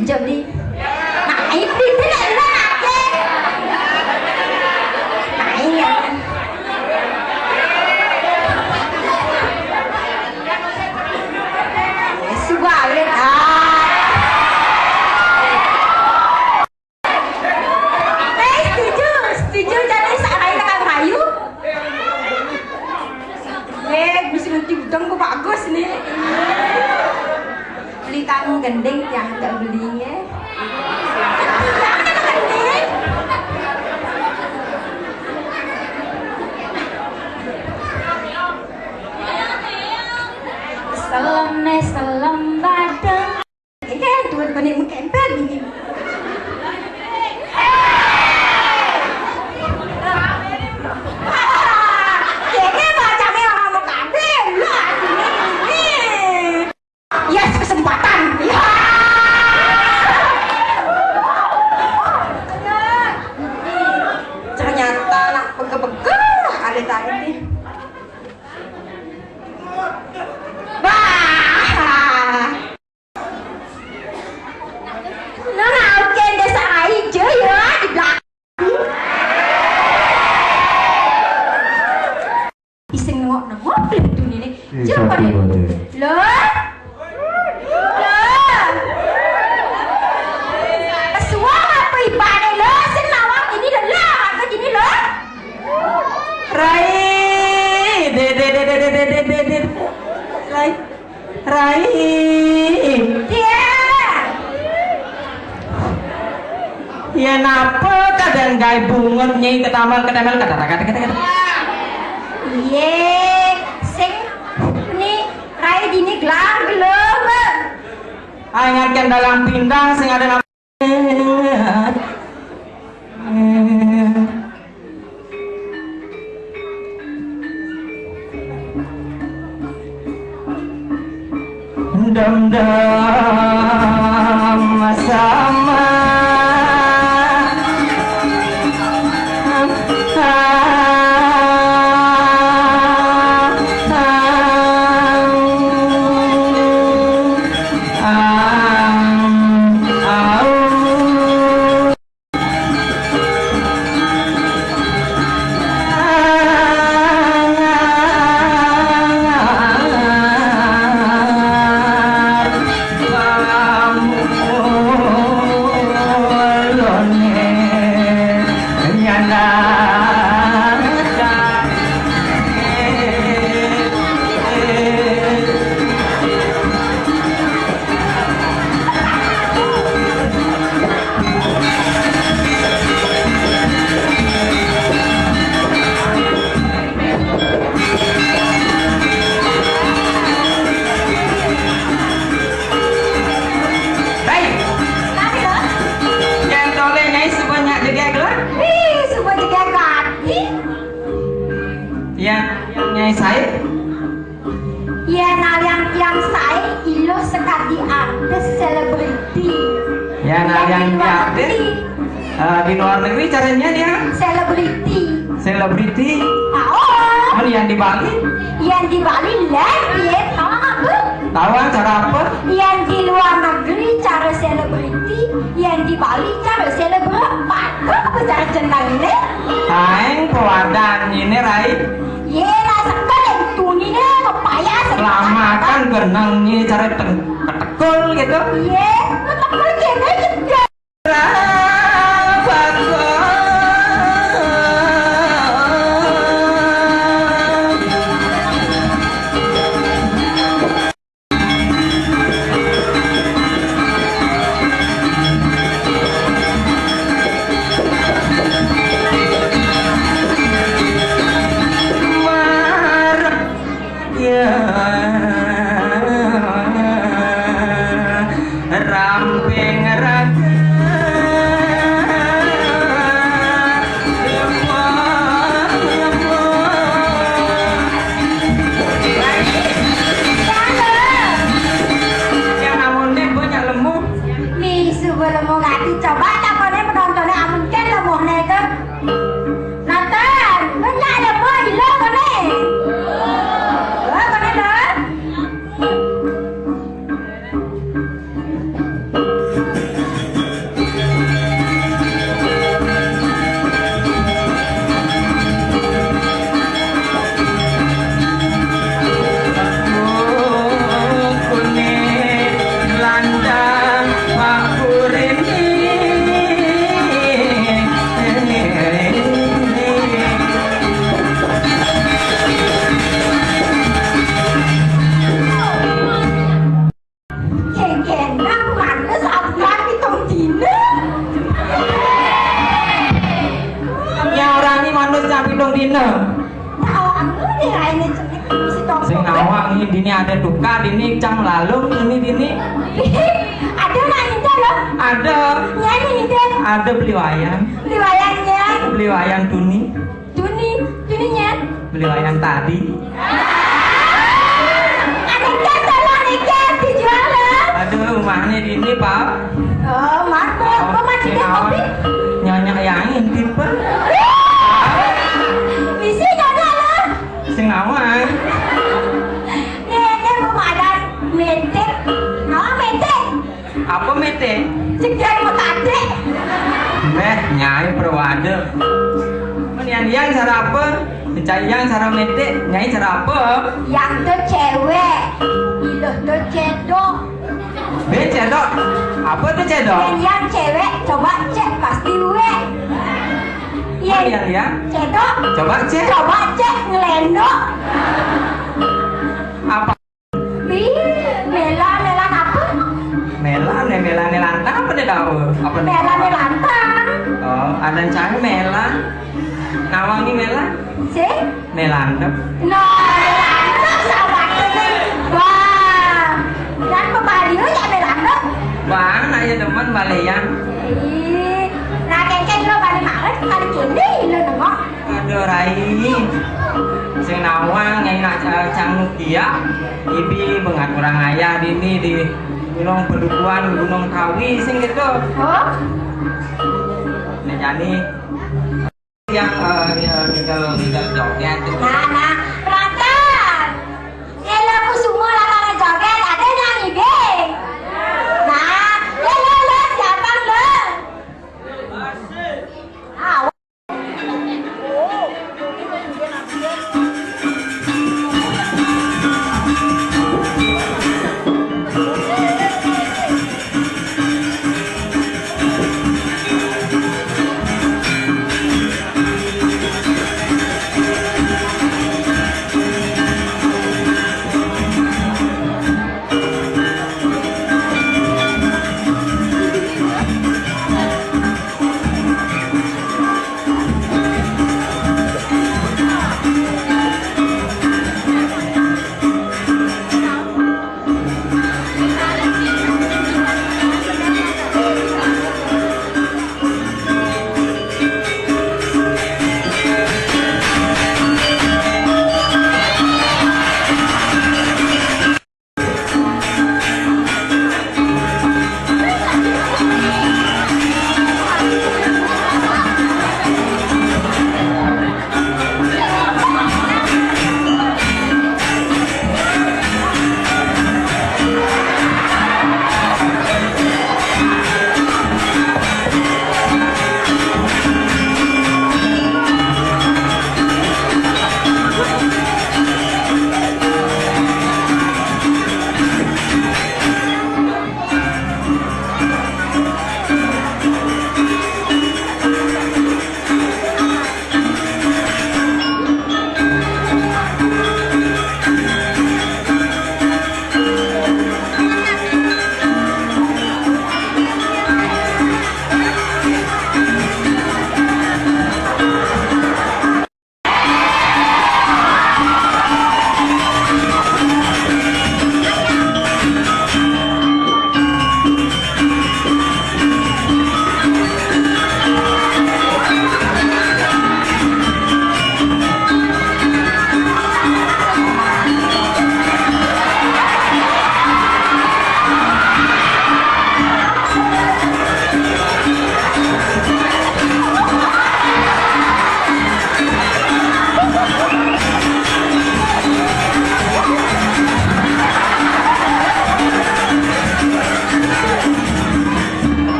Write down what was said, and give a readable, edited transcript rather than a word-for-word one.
hijau nih. Nah ini tidak enak ya. Nah iya. Sebalik setuju jadi sekarang kita rayu. Bisa nanti udang kok bagus nih. Beli kamu gending ya, tak belinya. Salam badeng. Ini tuan panik mengkempel gini. Ya napa kadang gawe bungut nyai ketamel kata-kata. Ye, sing ni rai dini gelang gelem. Ingatkan dalam pindang sing ada nama dam-dam sama di luar negeri caranya dia selebriti. Oh, yang di Bali lagi tahu apa? Tahu cara apa? Yang di luar negeri cara selebriti, yang di Bali cara selebgram. Apa cara jenangnya? Aing pewadan ini Rai. Ye rasakan yang tuni nih payah. Lama kan genangnya cara ketekul gitu. Ye, ketekul gini juga. Ramping raga yang amun deh banyak lemu nih sebelum mau ngati coba apa nih penontonnya amun kan lemu nih tuh nonton banyak lemu hilang kan nih dina. Tahu aku nih ini si toko. Sing awak ini dini ada duka, dini cang lalung, ini. Ada nak itu loh. Ada. Nyanyi itu. Ada beli wayang. Beli wayangnya. Beli wayang tuni. Tuninya. Beli wayang tadi. Ada ikan tolong ikan dijual loh. Aduh, rumahnya dini pak. Oh, mantap. Kok masih ada kopi? Nyanyi yang tipe. Isi nyonya loh. Sing awak. Nih mau ada metek. Nama metek. Apa mete? Sekian mau tadi. Nyai perwade. Yang cara apa? Yang cara mete, nyai cara apa? Yang tuh cewek. Iloh tuh cedok. Cedok. Apa tuh cedok? Yang cewek coba cek pasti we. Iya. Cedok. Coba cek. Coba cek ngelendok. Apa? Melan apa? Melan lantang apa dia tahu? Apa dia? Melan lantang. Oh, ada cari melan. Nawangi melan? Si? Melandep. No, melandep sahabat ini. Wah, dan pemaliu ya melandep. Bang, nanya teman baleyan. Nah, kengkeng lo balik maret kali kini lo nengok. Aduh rai. Sing nawang nyai nak canguk dia. Ibi bengat orang ayah dini di Gunung Pedukuhan, Gunung Kawi sing gitu. Oh? Nyanyi yang tinggal joget. Nah,